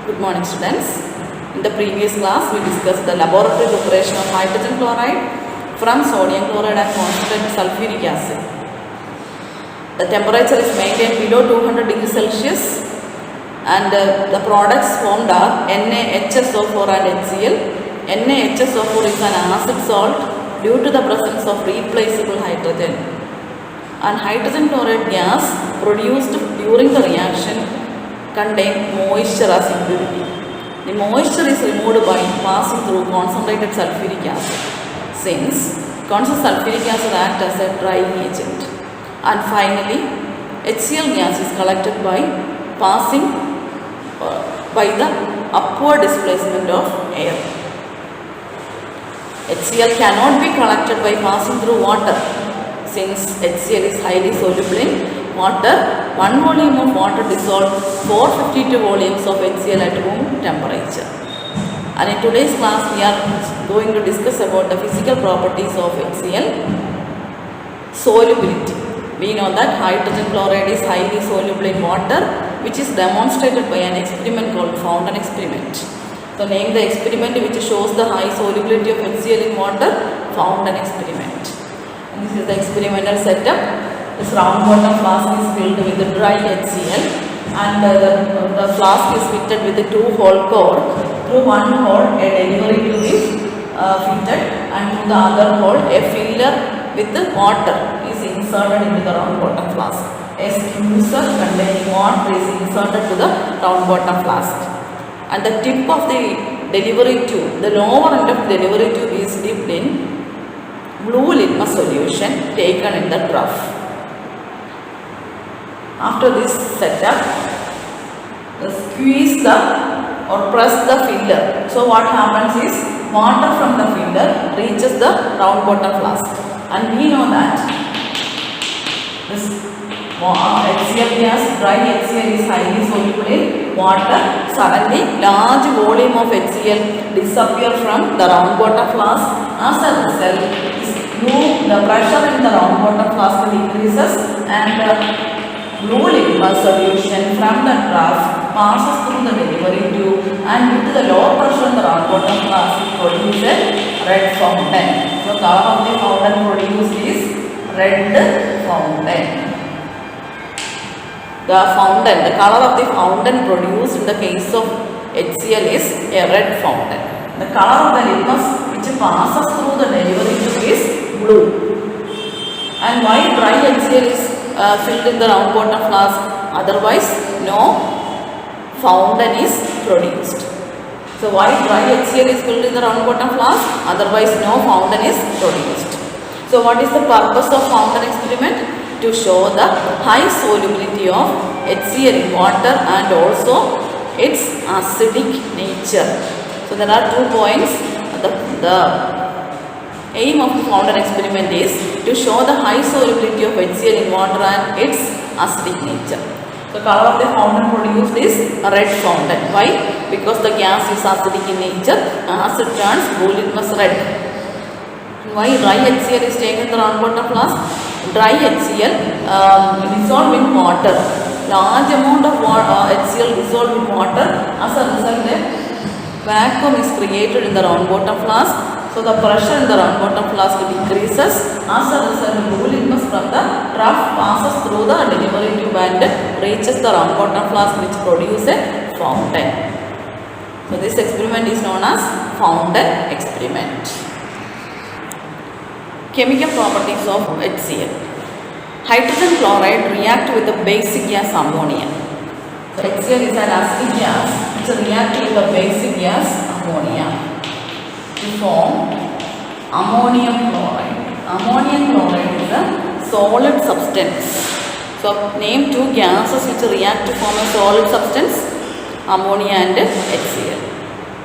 Good morning, students. In the previous class, we discussed the laboratory preparation of hydrogen chloride from sodium chloride and concentrated sulfuric acid. The temperature is maintained below 200 degrees Celsius and the products formed are NaHSO4 and HCl. NaHSO4 is an acid salt due to the presence of replaceable hydrogen. And hydrogen chloride gas produced during the reaction contain moisture as impurity. The moisture is removed by passing through concentrated sulfuric acid, since concentrated sulfuric acid acts as a drying agent. And finally, HCl gas is collected by passing by the upward displacement of air. HCl cannot be collected by passing through water, since HCl is highly soluble in water. 1 volume of water dissolves 452 volumes of HCl at room temperature. And in today's class, we are going to discuss about the physical properties of HCl. Solubility. We know that hydrogen chloride is highly soluble in water, which is demonstrated by an experiment called Fountain experiment. So name the experiment which shows the high solubility of HCl in water. Fountain experiment. And this is the experimental setup. This round bottom flask is filled with the dry HCl, and the flask is fitted with a 2-hole cork. Through one hole a delivery tube is fitted, and through the other hole a filler with the water is inserted into the round bottom flask. A squeezer containing water is inserted to the round bottom flask, and the tip of the delivery tube, the lower end of the delivery tube, is dipped in blue litmus solution taken in the trough. After this setup, squeeze the or press the filler. So what happens is water from the filler reaches the round bottom flask, and we know that this HCl gas, dry HCl, is highly soluble in water. Suddenly, large volume of HCl disappear from the round bottom flask. As a result, the pressure in the round bottom flask decreases, and the blue litmus solution from the trough passes through the delivery tube, and due to the lower pressure in the round bottom flask, it produces red fountain. So color of the fountain produced is red fountain. The color of the fountain produced in the case of HCl is a red fountain. The color of the litmus which passes through the delivery tube is blue. And why dry HCl is filled in the round bottom flask? Otherwise, no fountain is produced. So why dry HCl is filled in the round bottom flask? Otherwise, no fountain is produced. So what is the purpose of fountain experiment? To show the high solubility of HCl in water and also its acidic nature. So there are 2 points. The aim of the fountain experiment is to show the high solubility of HCl in water and its acidic nature. So color of the fountain produced is a red fountain. Why? Because the gas is acidic in nature. Acid turns blue litmus red. Why dry HCl is taken in the round bottom flask? Dry HCl dissolved in water. Large amount of HCl dissolved in water. As a result, a vacuum is created in the round bottom flask. So the pressure in the round bottom flask decreases. As a result, blue litmus from the trough passes through the delivery tube and reaches the round bottom flask, which produces a fountain. So this experiment is known as fountain experiment. Chemical properties of HCl. Hydrogen chloride react with the basic gas ammonia. So HCl is an acidic gas which reacts with the basic gas ammonia to form ammonium chloride. Ammonium chloride is a solid substance. So name 2 gases which react to form a solid substance: ammonia and HCl.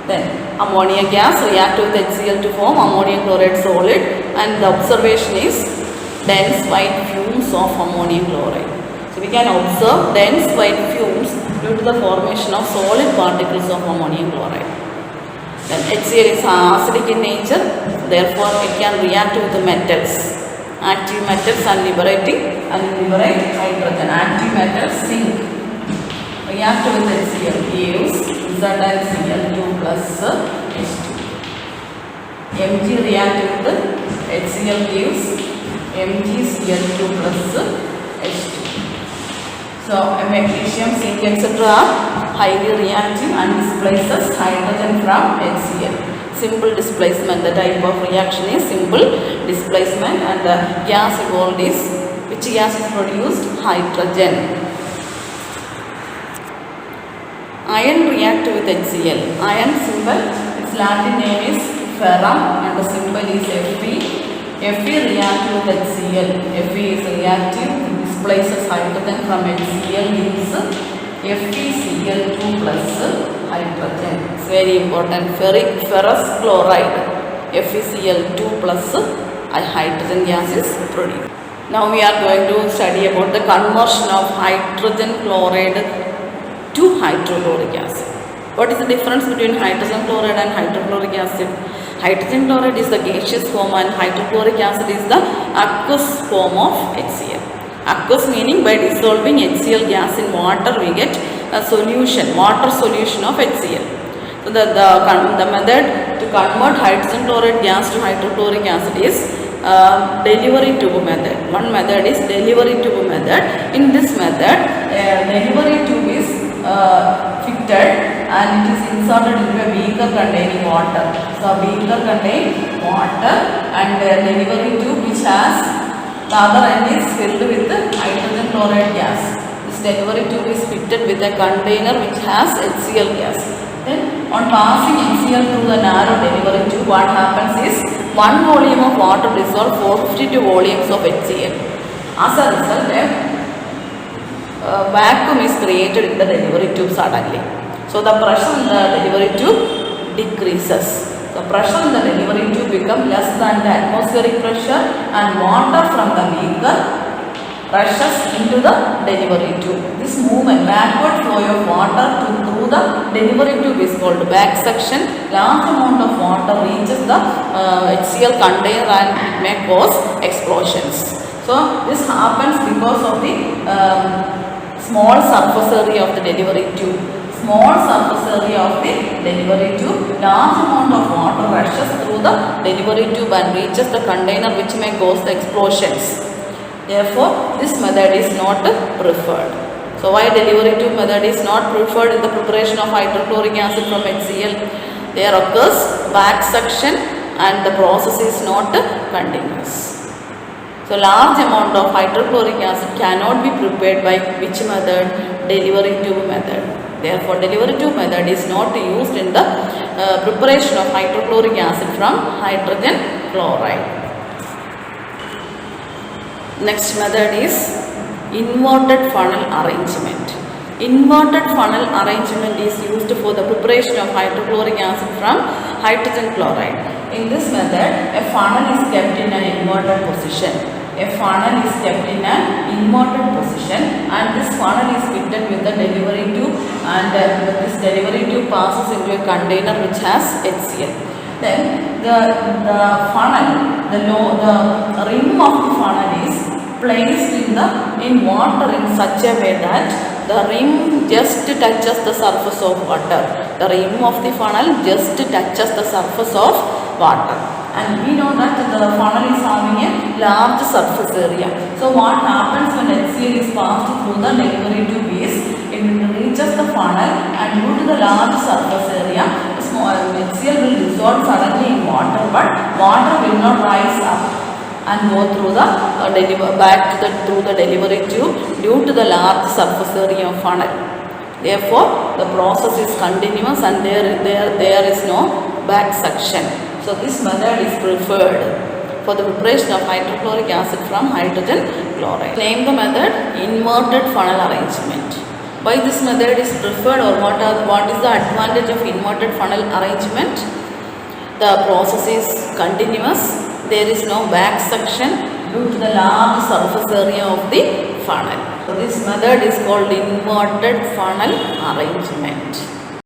Then ammonia gas react with HCl to form ammonium chloride solid, and the observation is dense white fumes of ammonium chloride. So we can observe dense white fumes due to the formation of solid particles of ammonium chloride. Then HCl is acidic in nature, therefore it can react with the metals, active metals, and liberate hydrogen. Active metals zinc react with HCl gives Z and Cl2 plus H2. Mg react with HCl gives MgCl2 plus H2. So magnesium, zinc, etc. are highly reactive and displaces hydrogen from HCl. Simple displacement, the type of reaction is simple displacement, and the gas evolved is, which gas is produced? Hydrogen. Iron react with HCl. Iron symbol, its Latin name is ferrum and the symbol is Fe. Fe react with HCl. Fe is reactive, displaces hydrogen from HCl, gives FeCl2 plus hydrogen. It's very important. Ferrous chloride, FeCl2 plus hydrogen gas is produced. Now we are going to study about the conversion of hydrogen chloride to hydrochloric acid. What is the difference between hydrogen chloride and hydrochloric acid? Hydrogen chloride is the gaseous form and hydrochloric acid is the aqueous form of HCl. Aqueous meaning by dissolving HCl gas in water we get a solution, water solution of HCl. So the method to convert hydrogen chloride gas to hydrochloric acid is delivery tube method. One method is delivery tube method. In this method, delivery tube is fitted and it is inserted into a beaker containing water. So beaker contains water and delivery tube which has the other end is filled with hydrogen chloride gas. This delivery tube is fitted with a container which has HCl gas. Then on passing HCl through the narrow delivery tube, what happens is 1 volume of water dissolves 452 volumes of HCl. As a result, a vacuum is created in the delivery tube suddenly. So the pressure in the delivery tube decreases. The pressure in the delivery tube becomes less than the atmospheric pressure and water from the beaker rushes into the delivery tube. This movement, backward flow of water through the delivery tube is called back suction. Large amount of water reaches the HCl container and it may cause explosions. So this happens because of the small surface area of the delivery tube. Small surface area of the delivery tube, large amount of water rushes through the delivery tube and reaches the container which may cause the explosions. Therefore, this method is not preferred. So why delivery tube method is not preferred in the preparation of hydrochloric acid from HCl? There occurs back suction and the process is not continuous. So large amount of hydrochloric acid cannot be prepared by which method? Delivery tube method. Therefore, delivery tube method is not used in the preparation of hydrochloric acid from hydrogen chloride. Next method is inverted funnel arrangement. Inverted funnel arrangement is used for the preparation of hydrochloric acid from hydrogen chloride. In this method, a funnel is kept in an inverted position. A funnel is kept in an inverted position and this funnel is fitted with the delivery tube and this delivery tube passes into a container which has HCl. Then the funnel, the rim of the funnel is placed in water in such a way that the rim just touches the surface of water. The rim of the funnel just touches the surface of water. And we know that the funnel is having a large surface area. So what happens when HCl is passed through the delivery tube is it reaches the funnel and due to the large surface area, small HCl will dissolve suddenly in water, but water will not rise up and go through the through the delivery tube due to the large surface area of funnel. Therefore, the process is continuous and there is no back suction. So this method is preferred for the preparation of hydrochloric acid from hydrogen chloride. Name the method inverted funnel arrangement. Why this method is preferred, or what is the advantage of inverted funnel arrangement? The process is continuous. There is no back suction due to the large surface area of the funnel. So this method is called inverted funnel arrangement.